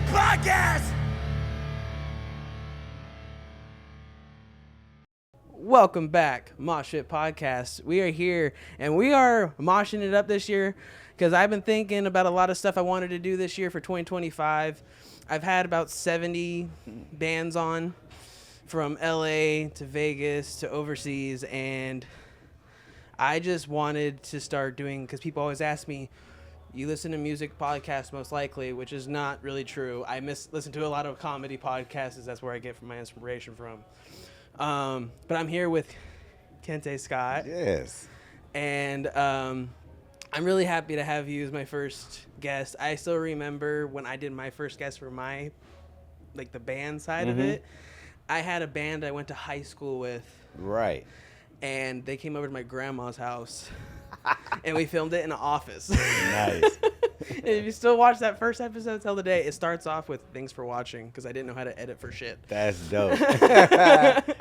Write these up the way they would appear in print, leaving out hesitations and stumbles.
Podcast! Welcome back, Mosh Pit Podcast. We are here, and we are moshing it up this year because I've been thinking about a lot of stuff I wanted to do this year for 2025. I've had about 70 bands on from LA to Vegas to overseas, and I just wanted to start doing, because people always ask me, you listen to music podcasts most likely, which is not really true. I listen to a lot of comedy podcasts. That's where I get my inspiration from. But I'm here with Kente Scott. Yes. And I'm really happy to have you as my first guest. I still remember when I did my first guest for my, like, the band side of it. I had a band I went to high school with. Right. And they came over to my grandma's house. And we filmed it in an office. Nice. And if you still watch that first episode till the day, it starts off with thanks for watching, because I didn't know how to edit for shit. That's dope.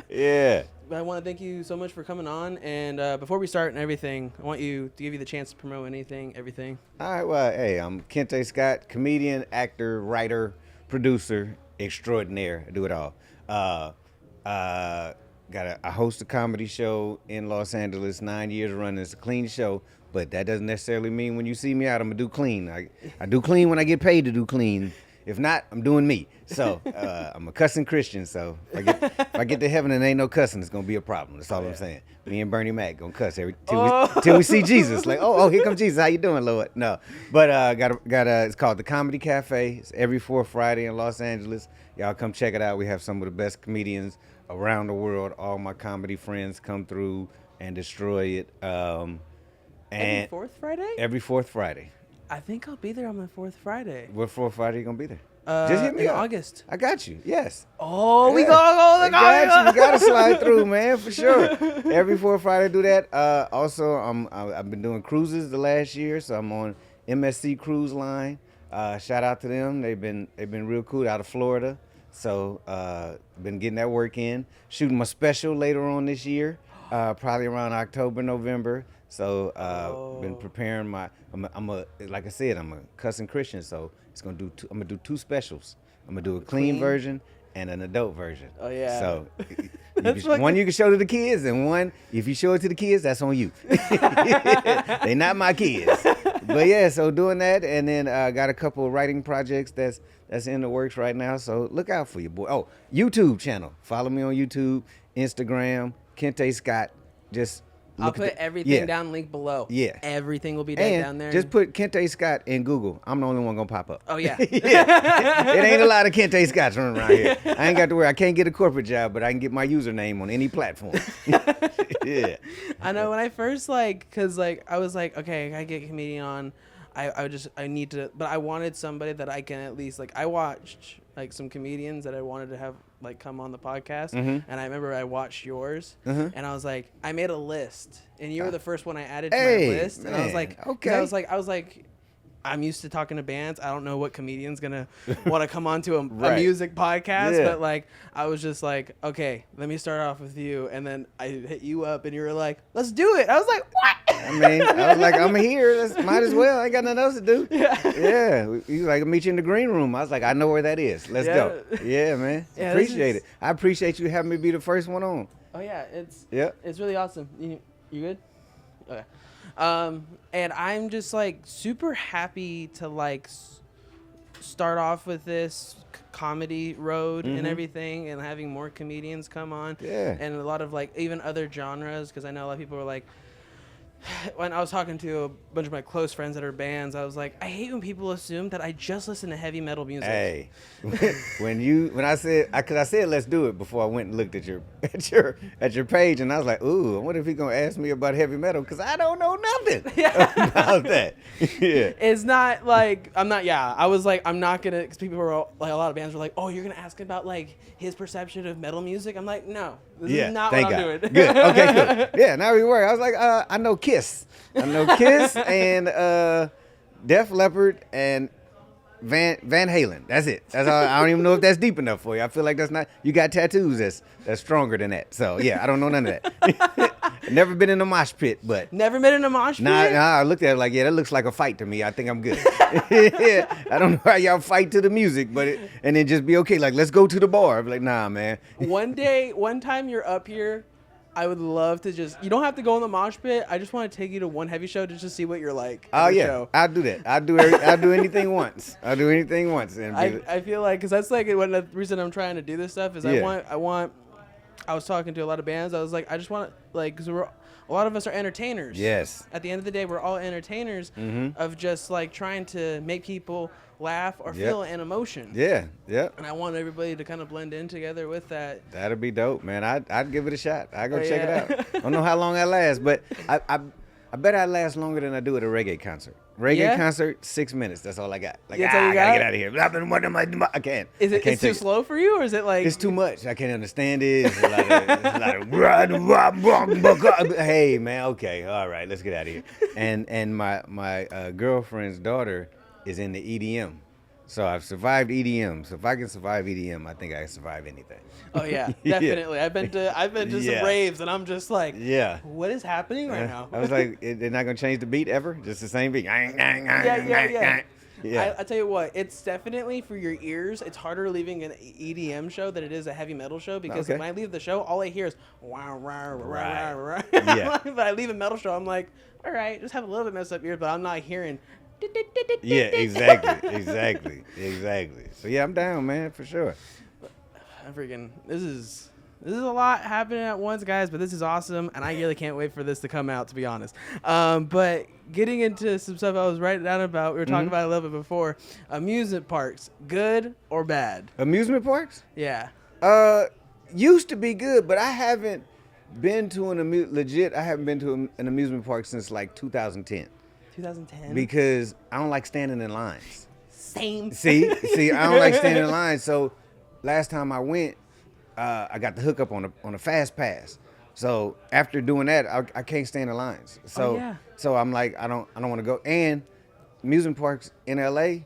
Yeah. But I want to thank you so much for coming on. And before we start and everything, I want you to give you the chance to promote everything. All right. Well, hey, I'm Kente Scott, comedian, actor, writer, producer, extraordinaire. I do it all. I host a comedy show in Los Angeles, 9 years running. It's a clean show, but that doesn't necessarily mean when you see me out, I'm going to do clean. I do clean when I get paid to do clean. If not, I'm doing me. So I'm a cussing Christian, so if I get to heaven and ain't no cussing, it's going to be a problem. That's all I'm saying. Me and Bernie Mac going to cuss till we see Jesus. Like, oh, here comes Jesus. How you doing, Lord? No. But it's called The Comedy Cafe. It's every fourth Friday in Los Angeles. Y'all come check it out. We have some of the best comedians around the world. All my comedy friends come through and destroy it. Every fourth Friday? Every fourth Friday. I think I'll be there on my fourth Friday. What fourth Friday you going to be there? Just hit me in up. August. I got you. Yes. Oh, Yeah. we gotta go. You got to slide through, man, for sure. Every fourth Friday, do that. Also, I've been doing cruises the last year, so I'm on MSC Cruise Line. Shout out to them. They've been real cool out of Florida. So been getting that work in. Shooting my special later on this year, probably around October, November. So been preparing like I said, I'm a cussing Christian, so I'm gonna do two specials. I'm gonna do a clean version and an adult version. Oh yeah. So one you can show to the kids, and one if you show it to the kids, that's on you. They not my kids. But yeah, so doing that, and then got a couple of writing projects that's in the works right now. So look out for your boy. Oh, YouTube channel. Follow me on YouTube, Instagram, Kente Scott. Just I'll put everything down, link below. Yeah. Everything will be and down there. just put Kente Scott in Google. I'm the only one gonna pop up. Oh yeah. Yeah. It ain't a lot of Kente Scotts running around here. I ain't got to worry. I can't get a corporate job, but I can get my username on any platform. Yeah. I know when I first I was like, okay, I get a comedian on. I need to, but I wanted somebody that I can at least, I watched some comedians that I wanted to have come on the podcast, and I remember I watched yours, and I was like, I made a list, and you were the first one I added to my list, and I was like, okay, I was like, I'm used to talking to bands. I don't know what comedian's gonna want to come on to a music podcast, but I was just like, okay, let me start off with you, and then I hit you up, and you were like, let's do it. I was like, what? I mean, I was like, I'm here. Might as well. I ain't got nothing else to do. Yeah. He's like, I'll meet you in the green room. I was like, I know where that is. Let's go. Yeah, man. Yeah, appreciate it. I appreciate you having me be the first one on. Oh yeah, it's really awesome. You good? Okay. And I'm just super happy to start off with this comedy road and everything, and having more comedians come on. Yeah. And a lot of even other genres, because I know a lot of people are like, when I was talking to a bunch of my close friends that are bands, I was like, I hate when people assume that I just listen to heavy metal music. Hey, when I said let's do it before I went and looked at your page, and I was like, ooh, I wonder if he's gonna ask me about heavy metal, because I don't know nothing about that. Yeah, it's not I'm not. Yeah, I was like, I'm not gonna. Because people were a lot of bands were like, oh, you're gonna ask about his perception of metal music. I'm like, no, this is not what I'm doing. Good. Okay, good. Yeah, now we were. I was like, I know Kiss. And Def Leppard and Van Halen. That's it. That's all. I don't even know if that's deep enough for you. I feel like that's not. You got tattoos that's stronger than that. So yeah, I don't know none of that. Never been in a mosh pit, but Never been in a mosh pit? nah, I looked at it like, yeah, that looks like a fight to me. I think I'm good. Yeah, I don't know how y'all fight to the music, and then just be okay. Like, let's go to the bar. I'm like, nah, man. One time you're up here, I would love to you don't have to go in the mosh pit. I just want to take you to one heavy show just to see what you're like. Oh yeah, show. I'll do that. I'll do anything once. I'll do anything once. And I feel like, because that's like one of the reason I'm trying to do this stuff is I was talking to a lot of bands. I was like, I just want because a lot of us are entertainers. Yes. At the end of the day, we're all entertainers of just like trying to make people laugh or feel an emotion. Yeah. And I want everybody to kind of blend in together with that. That'd be dope, man. I'd give it a shot. I'd go check it out. Yeah. I don't know how long I last, but I bet I last longer than I do at a reggae concert. Concert, 6 minutes. That's all I got. Like, That's all you I gotta got? get out of here. I can't. Is it I can't it's too take slow for you, or is it like It's too much. I can't understand it. It's a lot of hey man, okay, all right, let's get out of here. And my girlfriend's daughter is in the EDM. So I've survived EDM. So if I can survive EDM, I think I can survive anything. Oh yeah, definitely. I've been to some raves, and I'm just like, what is happening right now? I was like, they're not gonna change the beat ever, just the same beat. Yeah. Yeah. I tell you what, it's definitely for your ears. It's harder leaving an EDM show than it is a heavy metal show, because when I leave the show, all I hear is wow, wow, wow, wow. Yeah. But I leave a metal show, I'm like, all right, just have a little bit messed up ears, but I'm not hearing. Yeah, exactly. So yeah, I'm down, man, for sure. This is a lot happening at once, guys, but this is awesome, and I really can't wait for this to come out, to be honest. But getting into some stuff I was writing down about, we were talking about it a little bit before. Amusement parks, good or bad? Amusement parks? Yeah. Used to be good, but I haven't been to I haven't been to an amusement park since like 2010. 2010? Because I don't like standing in lines. Same. See, I don't like standing in lines. So last time I went, I got the hookup on a fast pass. So after doing that, I can't stand in lines. So I'm like, I don't want to go. And amusement parks in LA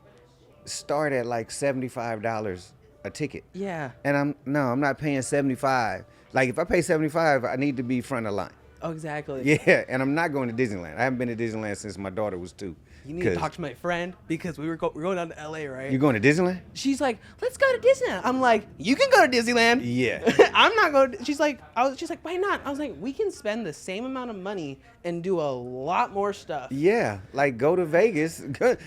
start at like $75 a ticket. Yeah. And I'm not paying $75. Like if I pay $75, I need to be front of line. Oh, exactly. Yeah, and I'm not going to Disneyland. I haven't been to Disneyland since my daughter was 2. You need to talk to my friend, because we're going down to LA, right? You going to Disneyland? She's like, let's go to Disneyland. I'm like, you can go to Disneyland. Yeah. I'm not going. She's like, why not? I was like, we can spend the same amount of money and do a lot more stuff. Yeah, like go to Vegas.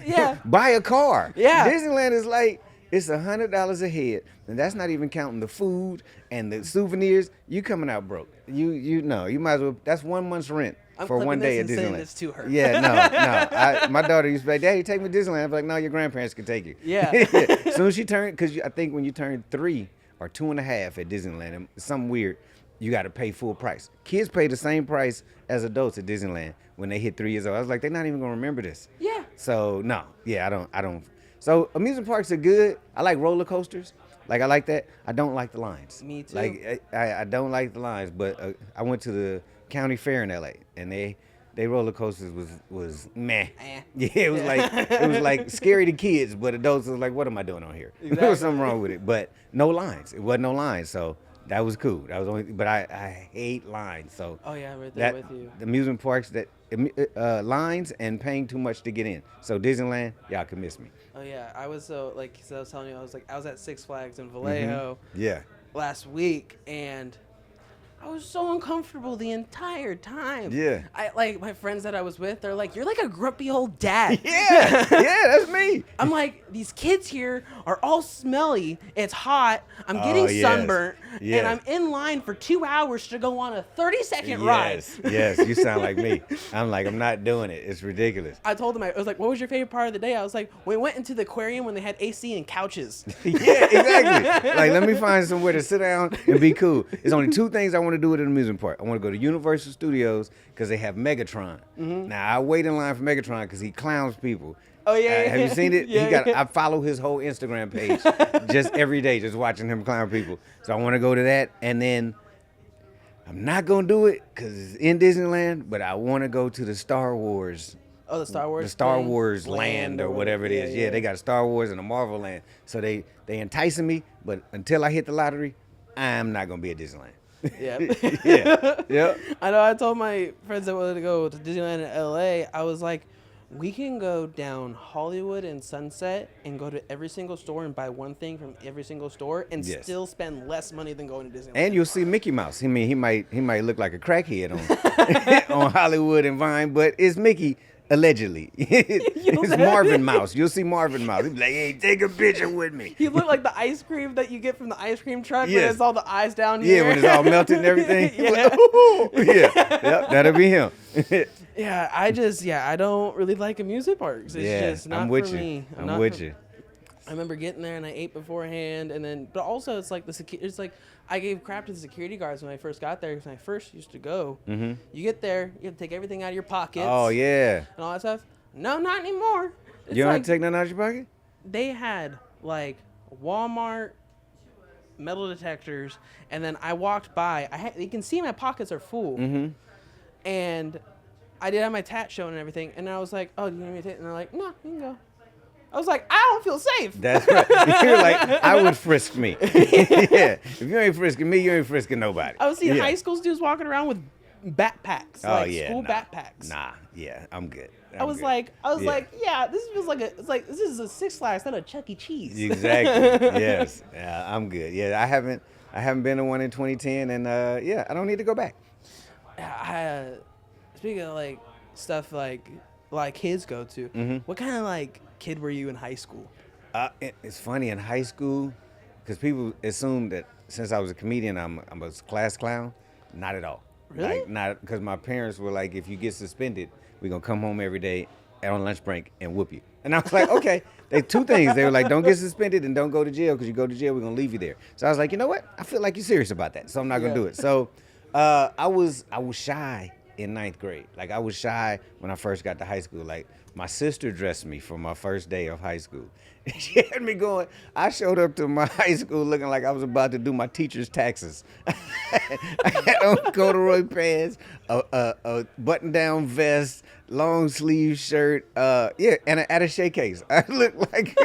Yeah. Buy a car. Yeah. Disneyland is like, it's $100 a head, and that's not even counting the food and the souvenirs. You coming out broke. You know, you might as well. That's 1 month's rent for one day at Disneyland. This to her. Yeah, no. My daughter used to be like, Daddy, take me to Disneyland. I'm like, no, your grandparents can take you. Yeah. As soon as she turned, because I think when you turn 3 or 2.5 at Disneyland, and it's something weird, you got to pay full price. Kids pay the same price as adults at Disneyland when they hit 3 years old. I was like, they're not even gonna remember this. Yeah. So no, yeah, I don't. So amusement parks are good. I like roller coasters. Like I like that. I don't like the lines. Me too. Like I don't like the lines. But I went to the county fair in LA, and they roller coasters was meh. Yeah, it was like scary to kids, but adults was like, what am I doing on here? Exactly. There was something wrong with it. But no lines. It wasn't no lines. So that was cool. That was only. But I hate lines. So Oh yeah, right there with you. the amusement parks lines and paying too much to get in. So Disneyland, y'all can miss me. Oh yeah, I was I was telling you, I was at Six Flags in Vallejo Yeah. last week, and I was so uncomfortable the entire time. Yeah. I like my friends that I was with, they're like, you're like a grumpy old dad. Yeah, that's me. I'm like, these kids here are all smelly. It's hot. I'm getting yes. sunburnt, Yes. and I'm in line for 2 hours to go on a 30-second ride. Yes, you sound like me. I'm like, I'm not doing it. It's ridiculous. I told them, I was like, what was your favorite part of the day? I was like, we went into the aquarium when they had AC and couches. Yeah, exactly. Like, let me find somewhere to sit down and be cool. There's only 2 things I want to do at an amusement park. I want to go to Universal Studios because they have Megatron. Now, I wait in line for Megatron because he clowns people. Oh, yeah. Have you seen it? Yeah, I follow his whole Instagram page just every day, just watching him clown people. So I want to go to that. And then I'm not going to do it because it's in Disneyland, but I want to go to the Star Wars. Oh, the Star Wars? The Star thing? Wars land or whatever it is. Yeah, they got a Star Wars and a Marvel land. So they enticing me, but until I hit the lottery, I'm not going to be at Disneyland. Yeah. Yeah. Yep. I know. I told my friends that wanted to go to Disneyland in LA. I was like, we can go down Hollywood and Sunset and go to every single store and buy one thing from every single store and Yes. still spend less money than going to Disneyland. And you'll see Mickey Mouse. I mean, he might look like a crackhead on on Hollywood and Vine, but it's Mickey allegedly. It's Marvin Mouse. You'll see Marvin Mouse. He'll be like, "Hey, take a picture with me." He looked like the ice cream that you get from the ice cream truck when Yes. it's all the eyes down Yeah, here. when it's all melted and everything. Yeah. Like, "Ooh." Yeah, yep, that'll be him. Yeah, I don't really like amusement parks. It's just not I'm with for you. me. I'm Not with for- you. I remember getting there and I ate beforehand, and then, but also it's like it's like I gave crap to the security guards when I first got there because when I first used to go. Mm-hmm. You get there, you have to take everything out of your pockets. Oh yeah. And all that stuff. No, not anymore. It's You don't like have to take nothing out of your pocket? they had like Walmart metal detectors, and then I walked by. You can see my pockets are full, Mm-hmm. and I did have my tat shown and everything, and I was like, "Oh, do you need me to take?" And they're like, "No, you can go." I was like, "I don't feel safe." That's right. You're like, I would frisk me. Yeah. If you ain't frisking me, you ain't frisking nobody. I was seeing Yeah. high school students walking around with backpacks, Oh like yeah. school nah. backpacks. Nah. Yeah. I'm good. I was like, Yeah. yeah, this feels like this is a Six Flags, not a Chuck E. Cheese. Exactly. Yes. Yeah. I'm good. Yeah. I haven't been to one in 2010, and yeah, I don't need to go back. Speaking of like stuff like a lot of kids go to, Mm-hmm. what kind of like kid were you in high school? It's funny in high school because people assume that since I was a comedian, I'm a class clown. Not at all. Really? Like, not because my parents were like, if you get suspended, we're gonna come home every day on lunch break and whoop you. And I was like, okay. They two things. They were like, don't get suspended and don't go to jail because you go to jail, we're gonna leave you there. So I was like, you know what? I feel like you're serious about that, so I'm not gonna Yeah. do it. So I was shy in 9th grade. Like I was shy when I first got to high school. Like my sister dressed me for my first day of high school. She had me going. I showed up to my high school looking like I was about to do my teacher's taxes. I had on corduroy pants, a button-down vest, long sleeve shirt, yeah, and an attaché case. I looked like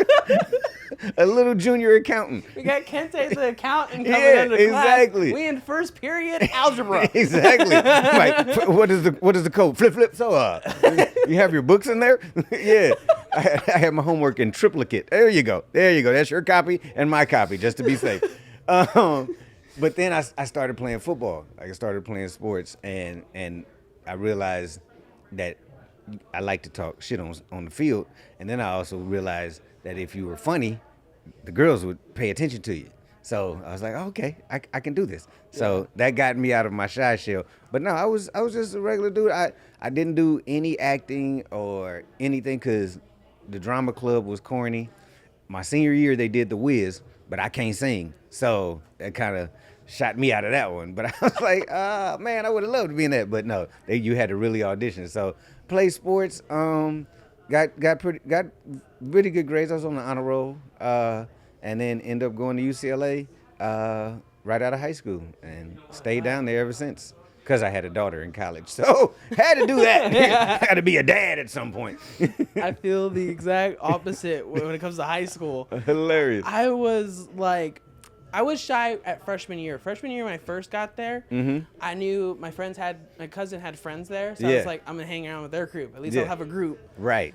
a little junior accountant. We got Kente the accountant coming Yeah, into class. exactly. We in first period algebra. Exactly. Like, what is the code? Flip. So, you have your books in there? Yeah. I had my homework in triplicate. There you go. That's your copy and my copy, just to be safe. But then I started playing football. I started playing sports, and I realized that I like to talk shit on the field. And then I also realized that if you were funny, the girls would pay attention to you. So I was like, okay, I can do this. So that got me out of my shy shell. But no, I was just a regular dude. I didn't do any acting or anything because the drama club was corny. My senior year, they did The Wiz, but I can't sing. So that kind of shot me out of that one. But I was like, man, I would have loved to be in that. But no, you had to really audition. So play sports, got really good grades. I was on the honor roll, and then ended up going to UCLA right out of high school and stayed down there ever since. Because I had a daughter in college, so had to do that. Had to be a dad at some point. I feel the exact opposite when it comes to high school. Hilarious. I was shy at freshman year. Freshman year when I first got there, I knew my cousin had friends there, so I Yeah. was like, I'm gonna hang around with their group. At least Yeah. I'll have a group. Right.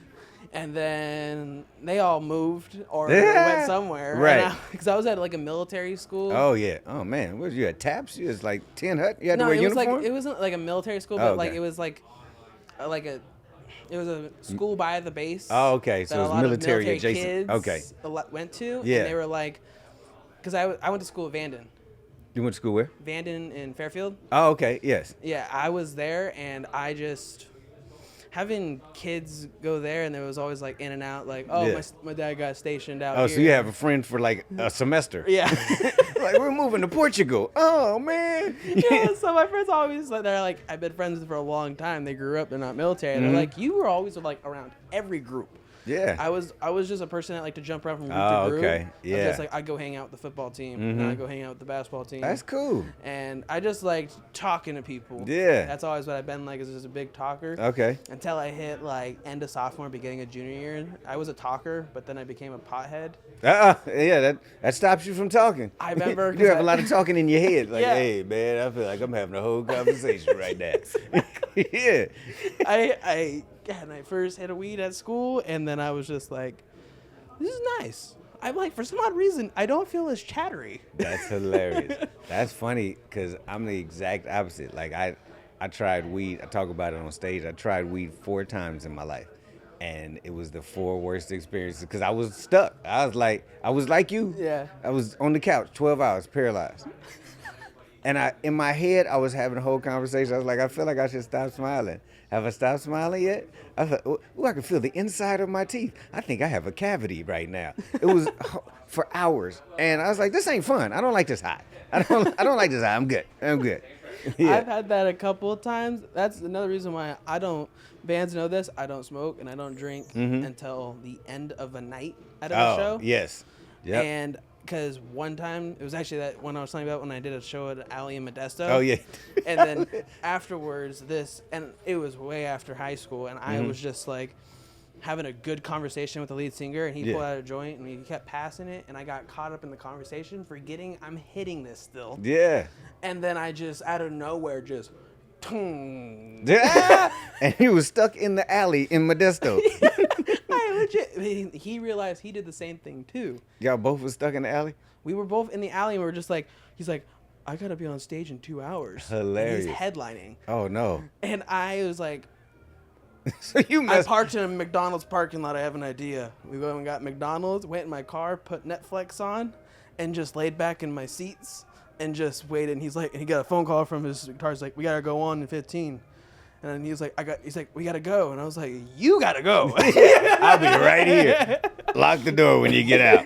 And then they all moved or Yeah. went somewhere. Right. Because I was at like a military school. Oh yeah. Oh man. Was you at TAPS? You was like Tin Hut? You had to No, wear it was uniform? like it wasn't like a military school, Oh, but okay. like it was like it was a school by the base. Oh, okay. So that it a was lot of military military adjacent. kids Okay. went to. Yeah. And they were like, because I went to school at Vanden. You went to school where? Vanden in Fairfield. Oh, okay. Yes. Yeah, I was there, and I just having kids go there, and there was always like in and out, like, oh, Yeah. my dad got stationed out Oh, here. so you have a friend for like a semester? Yeah. Like we're moving to Portugal. Oh man. Yeah, so my friends always like they're like I've been friends with for a long time. They grew up, they're not military. And they're like, you were always like around every group. Yeah. I was just a person that liked to jump around from group Oh, to group. okay. Yeah. Just like I'd go hang out with the football team, and then I'd go hang out with the basketball team. That's cool. And I just liked talking to people. Yeah. That's always what I've been like, is just a big talker. Okay. Until I hit like end of sophomore, beginning of junior year. I was a talker, but then I became a pothead. Yeah, that stops you from talking. I remember. You have a lot of talking in your head. Like, Yeah. hey, man, I feel like I'm having a whole conversation right now. Yeah. I first hit a weed at school, and then I was just like, this is nice. I'm like, for some odd reason, I don't feel as chattery. That's hilarious. That's funny because I'm the exact opposite. Like, I tried weed. I talk about it on stage. I tried weed 4 times in my life. And it was the 4 worst experiences because I was stuck. I was like you. Yeah. I was on the couch 12 hours, paralyzed. And in my head, I was having a whole conversation. I was like, I feel like I should stop smiling. Have I stopped smiling yet? I thought, I can feel the inside of my teeth. I think I have a cavity right now. It was for hours. And I was like, this ain't fun. I don't like this high. I don't like this high. I'm good. Yeah. I've had that a couple of times. That's another reason why bands know this, I don't smoke and I don't drink until the end of a night at a show. Yes. Yep. And because one time, it was actually that one I was talking about when I did a show at Alley in Modesto. Oh, yeah. And then afterwards, and it was way after high school, and I was just like having a good conversation with the lead singer, and he pulled out a joint, and he kept passing it, and I got caught up in the conversation, forgetting I'm hitting this still. Yeah. And then I just, out of nowhere, just... Yeah. And he was stuck in the alley in Modesto. He realized he did the same thing too. Y'all both was stuck in the alley? We were both in the alley and we were just like, he's like, I gotta be on stage in 2 hours. Hilarious. And he's headlining. Oh, no. And I was like, So I parked in a McDonald's parking lot. I have an idea. We went and got McDonald's, went in my car, put Netflix on, and just laid back in my seats and just waited. And he's like, and he got a phone call from his guitar. He's like, we gotta go on in 15. And then he's like, we gotta go. And I was like, you gotta go. I'll be right here. Lock the door when you get out.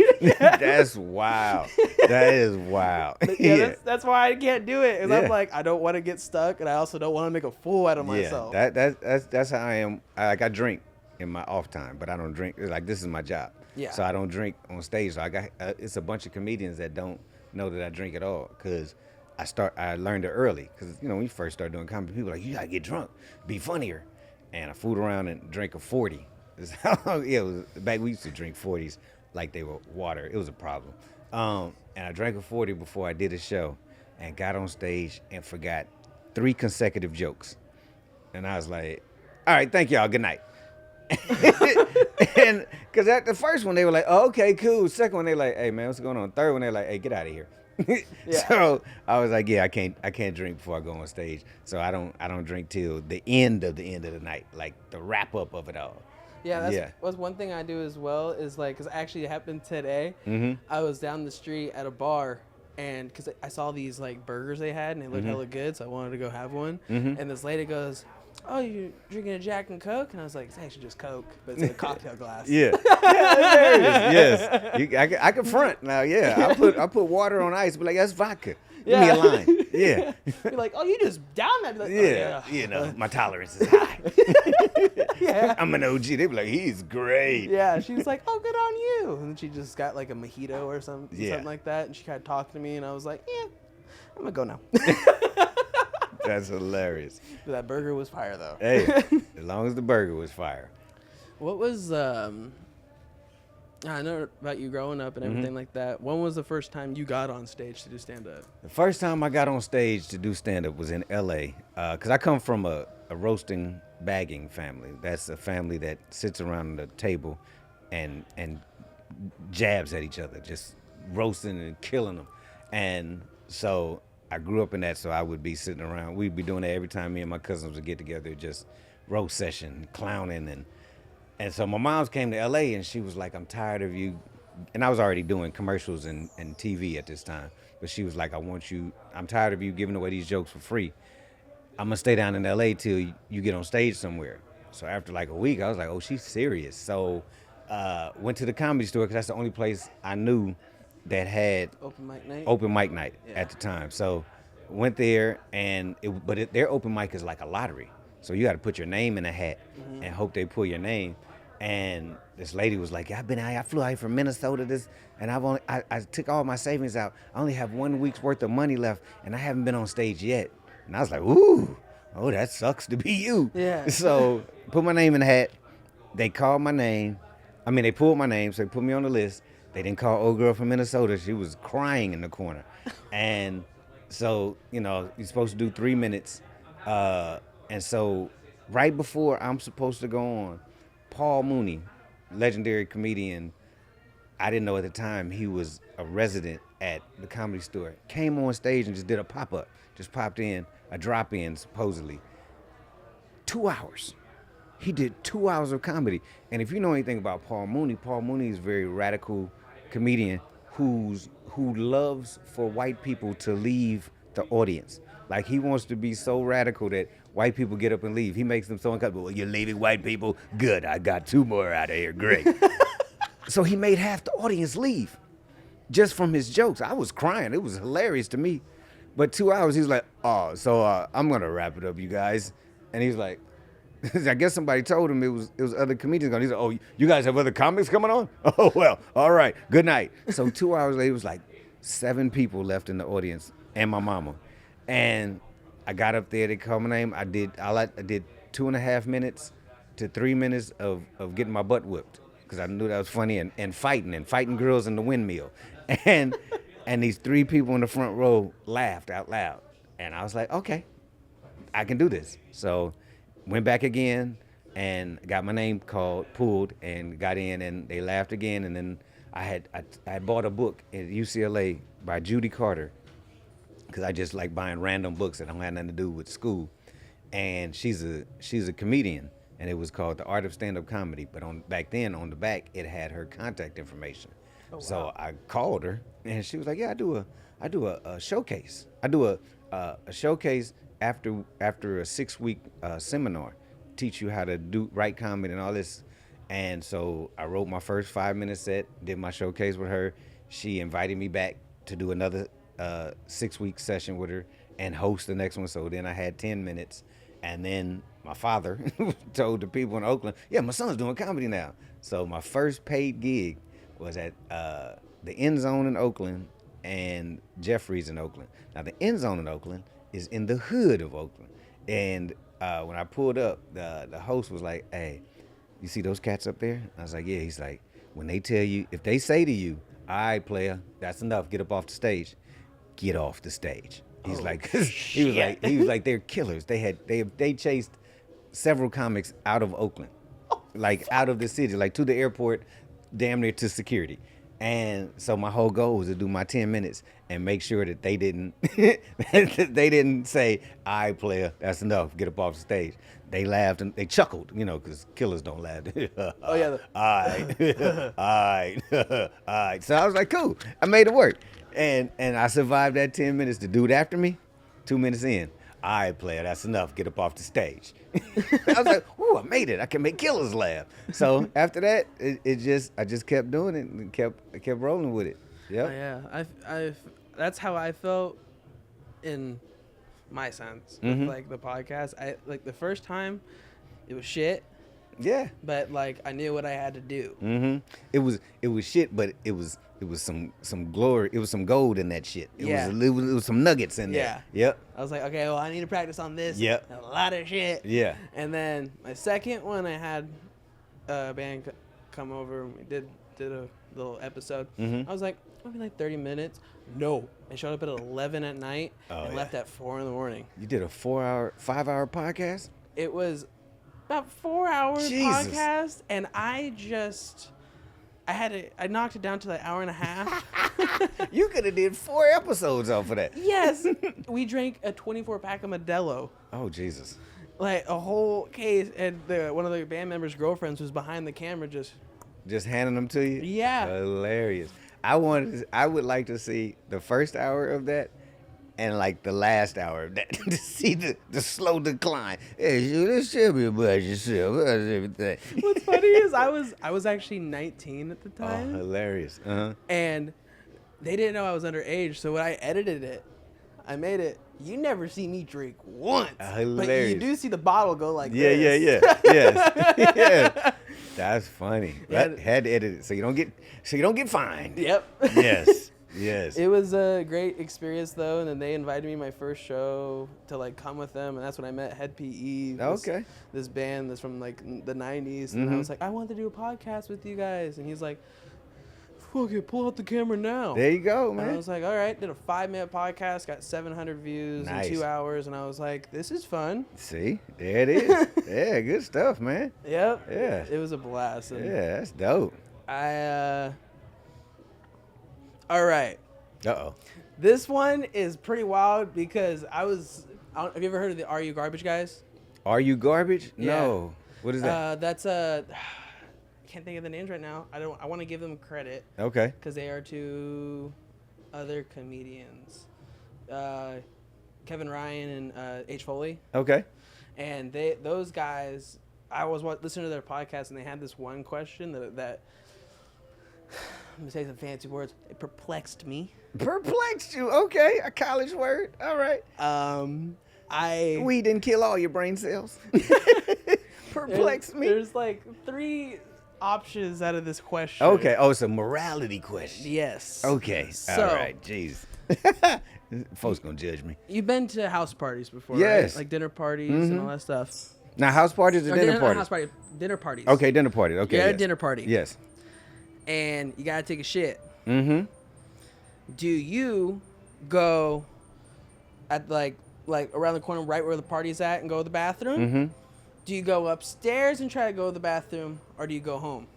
That's wild. That is wild. Yeah, that's why I can't do it. And I'm like, I don't want to get stuck, and I also don't want to make a fool out of myself. That's how I am. I drink in my off time, but I don't drink. Like, this is my job. Yeah. So I don't drink on stage. So I got it's a bunch of comedians that don't know that I drink at all because I learned it early because when you first start doing comedy, people are like, you gotta get drunk, be funnier, and I fooled around and drank a 40. It was back. We used to drink 40s like they were water. It was a problem. And I drank a 40 before I did a show, and got on stage and forgot 3 consecutive jokes, and I was like, all right, thank y'all, good night. And because at the first one they were like, oh, okay, cool. Second one they were like, hey man, what's going on? Third one they're like, hey, get out of here. So I was like, yeah, I can't drink before I go on stage. So I don't drink till the end of the night, like the wrap up of it all. Yeah, that's one thing I do as well is like, because actually it happened today. I was down the street at a bar, and because I saw these like burgers they had and they looked hella good, so I wanted to go have one. And this lady goes, oh, you're drinking a Jack and Coke? And I was like, it's actually just Coke, but it's in a cocktail glass. Yeah, yes. I can front now. Yeah, I put water on ice, but like that's vodka. Give me a line. Yeah. You're like, oh, you just down that. Like, yeah. Oh, My tolerance is high. yeah. I'm an OG. They be like, he's great. Yeah. She was like, oh, good on you. And she just got like a mojito or something like that. And she kind of talked to me, and I was like, yeah, I'm gonna go now. That's hilarious. But that burger was fire, though. Hey, as long as the burger was fire. What was I know about you growing up and everything like that. When was the first time you got on stage to do stand-up? The first time I got on stage to do stand-up was in L.A. Because I come from a roasting, bagging family. That's a family that sits around the table and jabs at each other, just roasting and killing them. And so I grew up in that, so I would be sitting around. We'd be doing that every time me and my cousins would get together, just roast session, clowning. And so my mom's came to L.A. and she was like, I'm tired of you. And I was already doing commercials and TV at this time. But she was like, I'm tired of you giving away these jokes for free. I'm going to stay down in L.A. till you get on stage somewhere. So after like a week, I was like, oh, she's serious. So went to the Comedy Store because that's the only place I knew that had open mic night at the time. So went there, and their open mic is like a lottery. So you got to put your name in a hat and hope they pull your name. And this lady was like, I flew out here from Minnesota and I took all my savings out. I only have 1 week's worth of money left and I haven't been on stage yet. And I was like, ooh, oh, that sucks to be you. Yeah. So put my name in the hat. They called my name. They pulled my name, so they put me on the list. They didn't call old girl from Minnesota. She was crying in the corner. And so, you're supposed to do 3 minutes. And so right before I'm supposed to go on, Paul Mooney, legendary comedian, I didn't know at the time he was a resident at the Comedy Store, came on stage and just did a pop-up, just popped in, a drop-in supposedly. 2 hours. He did 2 hours of comedy. And if you know anything about Paul Mooney is a very radical comedian who loves for white people to leave the audience. Like, he wants to be so radical that white people get up and leave. He makes them so uncomfortable. Well, you're leaving white people? Good, I got 2 more out of here. Great. So he made half the audience leave just from his jokes. I was crying. It was hilarious to me. But 2 hours, he's like, oh, so I'm going to wrap it up, you guys. And he's like, I guess somebody told him it was other comedians going. He's like, oh, you guys have other comics coming on? Oh, well, all right, good night. So 2 hours later, it was like 7 people left in the audience and my mama. And I got up there, they called my name. I did 2.5 minutes to 3 minutes of getting my butt whipped because I knew that was funny and fighting girls in the windmill. And these 3 people in the front row laughed out loud. And I was like, okay, I can do this. So went back again and got my name pulled and got in, and they laughed again. And then I had bought a book at UCLA by Judy Carter, because I just like buying random books that don't have nothing to do with school. And she's a comedian, and it was called The Art of Stand-Up Comedy. But back then on the back it had her contact information. Oh, wow. So I called her, and she was like, "Yeah, I do a showcase. I do a showcase after a 6-week seminar, teach you how to write comedy and all this." And so I wrote my first 5-minute set, did my showcase with her. She invited me back to do another 6-week session with her and host the next one. So then I had 10 minutes. And then my father told the people in Oakland, yeah, my son's doing comedy now. So my first paid gig was at the End Zone in Oakland and Jeffries in Oakland. Now the End Zone in Oakland is in the hood of Oakland. And when I pulled up, the host was like, hey, you see those cats up there? I was like, yeah. He's like, when they tell you, if they say to you, all right, player, that's enough, get up off the stage. Get off the stage. He's he was like, they're killers. They chased several comics out of Oakland, like out of the city, like to the airport, damn near to security. And so my whole goal was to do my 10 minutes and make sure that they didn't say, all right, player, that's enough, get up off the stage. They laughed and they chuckled, because killers don't laugh. Oh, yeah. All right. All right. So I was like, cool. I made it work. And I survived that 10 minutes. The dude after me, 2 minutes in, all right, player, that's enough, get up off the stage. I was like, ooh, I made it. I can make killers laugh. So after that, I just kept doing it and kept rolling with it. Yep. Oh, yeah. I've that's how I felt in my sense with like the podcast. I like the first time it was shit. Yeah. But like I knew what I had to do. Mm-hmm. It was shit, but it was some glory. It was some gold in that shit. It was some nuggets in there. Yeah. Yep. I was like, okay, well, I need to practice on this. Yep. A lot of shit. Yeah. And then my second one, I had a band come over and we did a little episode. Mm-hmm. I was like, it'll be like 30 minutes. No. I showed up at 11 at night and left at 4 in the morning. You did a 5-hour podcast? It was about 4 hours podcast, and I knocked it down to like an hour and a half. You could have did 4 episodes off of that. Yes. We drank a 24-pack of Modelo. Oh, Jesus. Like a whole case, and one of the band members' girlfriends was behind the camera just handing them to you? Yeah. Hilarious. I would like to see the first hour of that and like the last hour of that to see the slow decline. Hey, this should be about yourself. Everything. What's funny is I was actually 19 at the Oh, time. hilarious. Uh-huh. And they didn't know I was underage, so when I edited it, I made it, you never see me drink once. Hilarious. But you do see the bottle go like Yeah, this. yes. Yeah. That's funny. Yeah. Had to edit it so you don't get fined. Yep. Yes. Yes. It was a great experience though, and then they invited me my first show to like come with them, and that's when I met Head PE. Okay. This band that's from like the 90s, and I was like, I want to do a podcast with you guys, and he's like, fuck it, pull out the camera now. There you go, And I man. was like, all right, did a 5-minute podcast, got 700 views Nice. in 2 hours, and I was like, this is fun. See, there it is. Yeah, good stuff, man. Yep. Yeah. It was a blast. And Yeah, that's dope. all right. Uh-oh. This one is pretty wild because have you ever heard of the Are You Garbage guys? Are you garbage? Yeah. No. What is that? That's I can't think of the names right now. I want to give them credit Okay. because they are two other comedians, Kevin Ryan and H. Foley, Okay. and those guys. I was listening to their podcast and they had this one question that I'm gonna say some fancy words. It perplexed me. Perplexed you. Okay. A college word. All right. We didn't kill all your brain cells. Perplexed me. There's like 3 options out of this question. Okay. Oh, it's a morality question. Yes. Okay. So, all right. Jeez. Folks gonna judge me. You've been to house parties before, Yes. right? Like dinner parties and all that stuff. Now, house parties or dinner not parties? house party, dinner parties. Okay, dinner parties. Okay. You're at a yes. dinner party. Yes. And you gotta take a shit. Mm-hmm. Do you go at like around the corner right where the party's at and go to the bathroom? Mm-hmm. Do you go upstairs and try to go to the bathroom, or do you go home?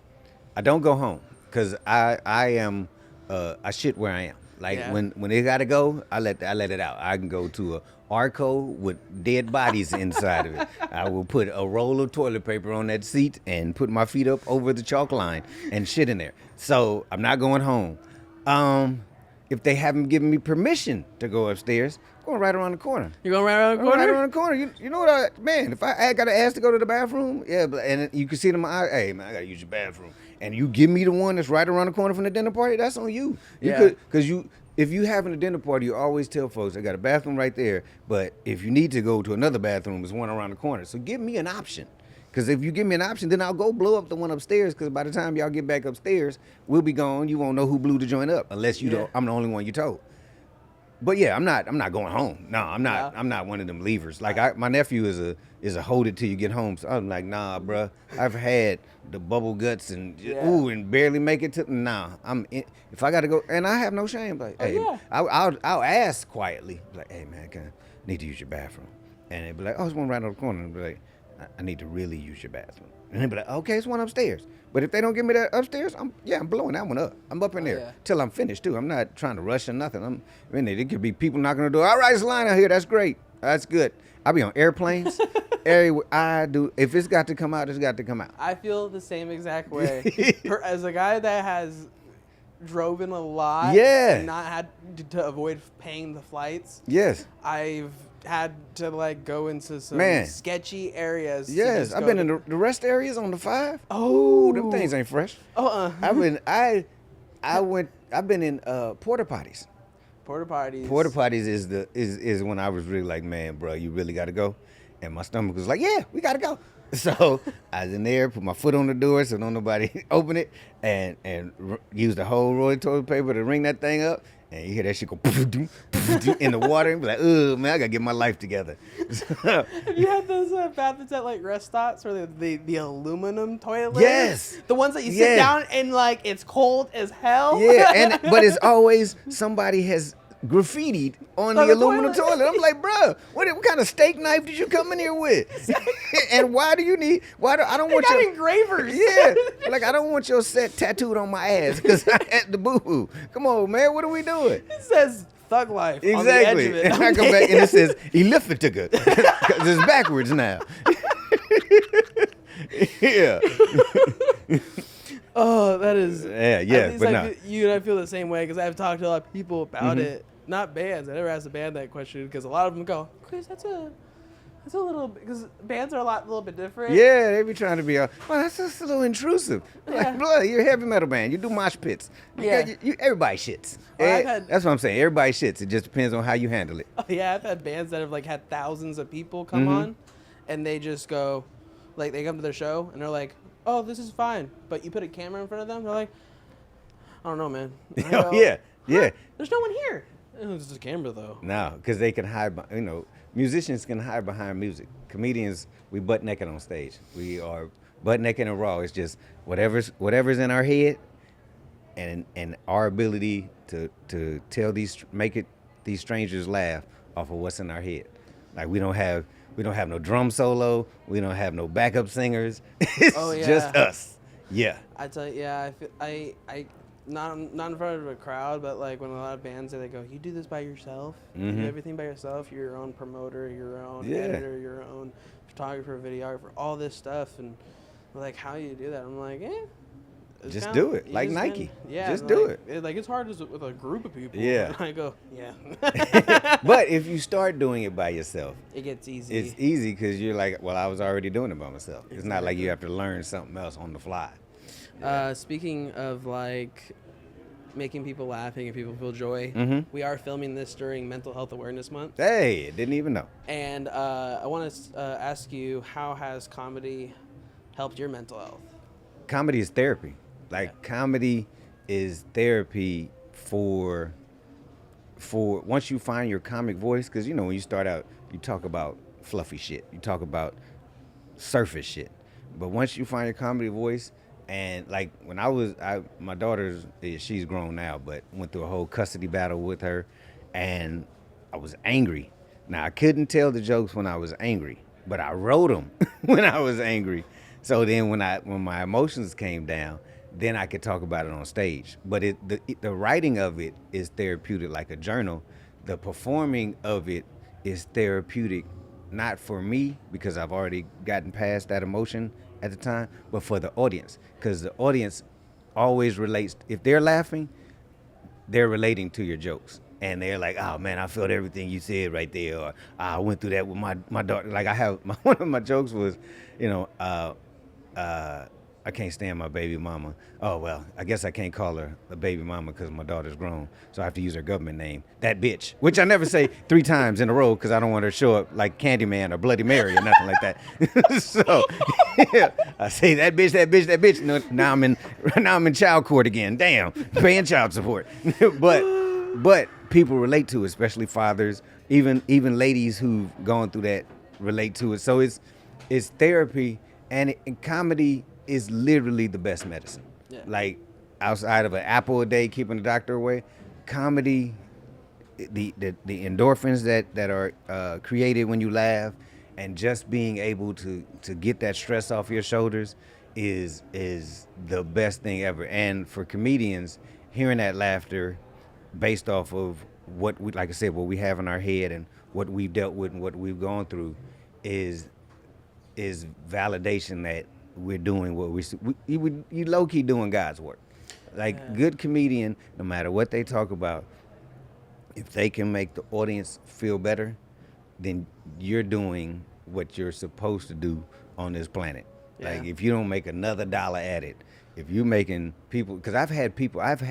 I don't go home because I am I shit where I am. Like Yeah. when they gotta go, I let it out. I can go to a Arco with dead bodies inside of it. I will put a roll of toilet paper on that seat and put my feet up over the chalk line and shit in there. So I'm not going home. If they haven't given me permission to go upstairs, I'm going right around the corner. You're going right around the I'm going corner? right around the corner. You know what, man? If I got to ask to go to the bathroom, yeah, and you can see it in my eye. Hey, man, I gotta use your bathroom. And you give me the one that's right around the corner from the dinner party. That's on you. Because if you having a dinner party, you always tell folks I got a bathroom right there. But if you need to go to another bathroom, there's one around the corner. So give me an option. Because if you give me an option, then I'll go blow up the one upstairs. Because by the time y'all get back upstairs, we'll be gone. You won't know who blew the joint up unless you don't. I'm the only one you told. But yeah, I'm not going home. No, I'm not. Yeah. I'm not one of them leavers. Like my nephew is a hold it till you get home. So I'm like, nah, bruh. I've had the bubble guts and and barely make it to. Nah, if I gotta go, and I have no shame. Like, hey, I'll ask quietly. Like, hey man, I need to use your bathroom. And they'd be like, oh, there's one right on the corner. And I'd be like, I need to really use your bathroom. And they'd be like, okay, it's one upstairs. But if they don't give me that upstairs, I'm blowing that one up. I'm up in there till I'm finished too. I'm not trying to rush or nothing. I'm in there. There could be people knocking on the door. All right, it's a line out here. That's great. That's good. I'll be on airplanes. Everywhere I do. If it's got to come out, it's got to come out. I feel the same exact way. As a guy that has drove in a lot and not had to avoid paying the flights. Yes. I've had to like go into some sketchy areas. Yes, I've been in the rest areas on the 5. Oh, them things ain't fresh. I've been in porta potties. Porta potties. Porta potties is when I was really like, man, bro, you really got to go, and my stomach was like, yeah, we got to go. So I was in there, put my foot on the door so don't nobody open it, and use the whole roll of toilet paper to ring that thing up. And you hear that shit go in the water and be like, ugh, man, I got to get my life together. Have you had those bathrooms at like rest stops where the aluminum toilets? Yes. The ones that you sit down and like it's cold as hell? Yeah, but it's always somebody has graffitied on the aluminum toilet. I'm like, bro, what kind of steak knife did you come in here with? And I don't want your engravers. Yeah, like I don't want your set tattooed on my ass because I had the boo-boo. Come on, man, what are we doing? It says Thug Life exactly. on the edge of it. And I come back and it says Elifatiga because it's backwards now. Yeah. Oh, that is. Yeah, but no. You and I feel the same way because I've talked to a lot of people about it. Not bands. I never asked a band that question because a lot of them go, Chris, that's a little, because bands are a little bit different. Yeah, they be trying to be, well, that's just a little intrusive. Like, blood, you're a heavy metal band. You do mosh pits. Everybody shits. Well, that's what I'm saying. Everybody shits. It just depends on how you handle it. Oh, yeah, I've had bands that have like had thousands of people come on, and they just go, like they come to their show and they're like, oh, this is fine. But you put a camera in front of them, they're like, I don't know, man. And I Oh go, yeah, yeah. There's no one here. Oh, this is a camera, though. No, because they can hide. Musicians can hide behind music. Comedians, we butt naked on stage. We are butt naked and raw. It's just whatever's in our head, and our ability to tell these strangers laugh off of what's in our head. Like we don't have no drum solo. We don't have no backup singers. It's just us. Yeah. I tell you, yeah, I not in front of a crowd, but like when a lot of bands they go, you do this by yourself, you do everything by yourself. You're your own promoter, your own editor, your own photographer, videographer, all this stuff, and like how you do that. I'm like, just do it, like Nike. Just do it. Like it's hard with a group of people. Yeah. And I go, yeah. But if you start doing it by yourself, it gets easy. It's easy because you're like, well, I was already doing it by myself. It's not like you have to learn something else on the fly. Speaking of like making people laugh, making people feel joy, we are filming this during Mental Health Awareness Month. Hey, didn't even know. And I want to ask you, how has comedy helped your mental health? Comedy is therapy. Comedy is therapy for once you find your comic voice, because when you start out, you talk about fluffy shit, you talk about surface shit, but once you find your comedy voice. And like when my daughter's, she's grown now, but went through a whole custody battle with her, and I was angry. Now I couldn't tell the jokes when I was angry, but I wrote them when I was angry. So then when my emotions came down, then I could talk about it on stage. But the writing of it is therapeutic, like a journal. The performing of it is therapeutic, not for me because I've already gotten past that emotion at the time, but for the audience, because the audience always relates. If they're laughing, they're relating to your jokes, and they're like, "Oh man, I felt everything you said right there," or "I went through that with my daughter." Like one of my jokes was, I can't stand my baby mama. Oh, well, I guess I can't call her a baby mama because my daughter's grown, so I have to use her government name, that bitch, which I never say 3 times in a row because I don't want her to show up like Candyman or Bloody Mary or nothing like that. So yeah, I say that bitch, that bitch, that bitch. No, now I'm in child court again. Damn, paying child support. But people relate to it, especially fathers, even ladies who've gone through that relate to it. So it's therapy, and comedy is literally the best medicine. Yeah. Like outside of an apple a day keeping the doctor away, comedy, the endorphins that are created when you laugh, and just being able to get that stress off your shoulders is the best thing ever. And for comedians, hearing that laughter based off of what we have in our head and what we've dealt with and what we've gone through is validation that we're doing what you low key doing God's work. Good comedian, no matter what they talk about, if they can make the audience feel better, then you're doing what you're supposed to do on this planet. Yeah. Like if you don't make another dollar at it, if you're making people, because I've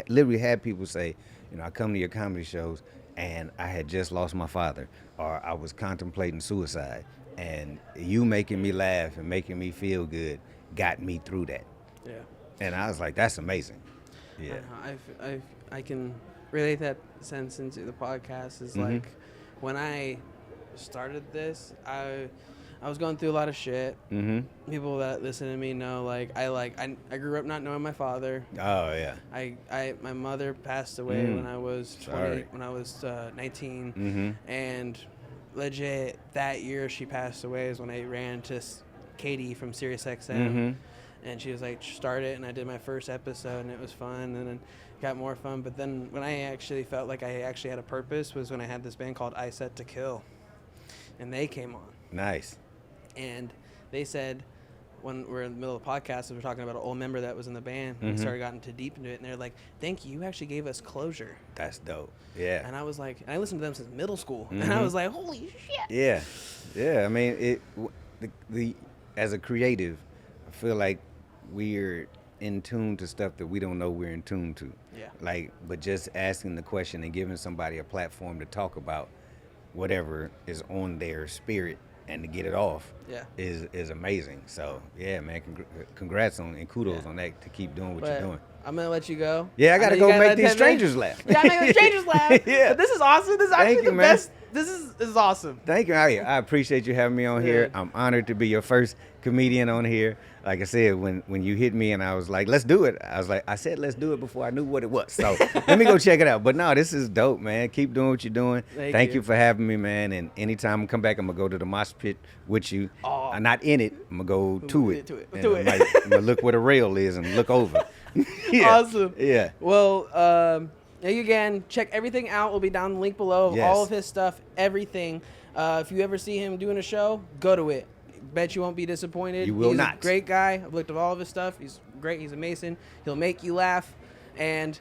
literally had people say, I come to your comedy shows and I had just lost my father, or I was contemplating suicide, and you making me laugh and making me feel good got me through that. Yeah. And I was like, that's amazing. Yeah. I can relate that sense into the podcast. Is like when I started this, I was going through a lot of shit. People that listen to me know, I grew up not knowing my father. Oh yeah. My mother passed away when I was 20, when I was 19, and legit that year she passed away is when I ran into Katie from SiriusXM, and she was like, start it, and I did my first episode, and it was fun, and then got more fun. But then when I actually felt like I actually had a purpose was when I had this band called I Set to Kill, and they came on. Nice. And they said, when we're in the middle of the podcast, we were talking about an old member that was in the band, and we started getting too deep into it, and they're like, thank you actually gave us closure. That's dope. Yeah. And I was like, and I listened to them since middle school, and I was like, holy shit. Yeah. I mean, the as a creative, I feel like we're in tune to stuff that we don't know we're in tune to. Yeah. But just asking the question and giving somebody a platform to talk about whatever is on their spirit and to get it off Yeah. is amazing. So yeah, man, congrats on and kudos on that to keep doing what you're doing. I'm gonna let you go. Yeah, I gotta know go you make let these 10 strangers laugh. Yeah, I make the strangers laugh. Yeah. But this is awesome. This is Thank actually you, the man. best. This is awesome. Thank you. I appreciate you having me on here. I'm honored to be your first comedian on here. Like I said, when you hit me and I was like, let's do it. I said, let's do it before I knew what it was. So let me go check it out. But no, this is dope, man. Keep doing what you're doing. Thank you for having me, man. And anytime I come back, I'm going to go to the Mosh Pit with you. Oh. I'm not in it. I'm going to go to it. To And it. I'm going to look where the rail is and look over. Yeah. Awesome. Yeah. Well, again, check everything out. We'll be down the link below of Yes. all of his stuff, everything. If you ever see him doing a show, go to it. Bet you won't be disappointed. You will He's not. A great guy. I've looked at all of his stuff. He's great. He's a Mason. He'll make you laugh. And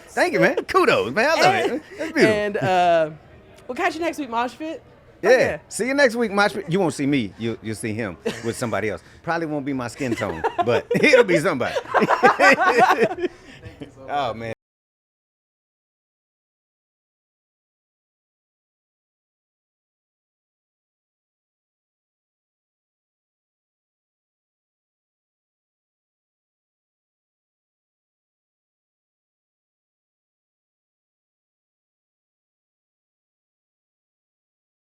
Thank you, man. Kudos, man. I love it. That's beautiful. And we'll catch you next week, Mosh Pit. Yeah. Okay. See you next week, Mosh Pit. You won't see me. You'll see him with somebody else. Probably won't be my skin tone, but it'll be somebody. Oh, man.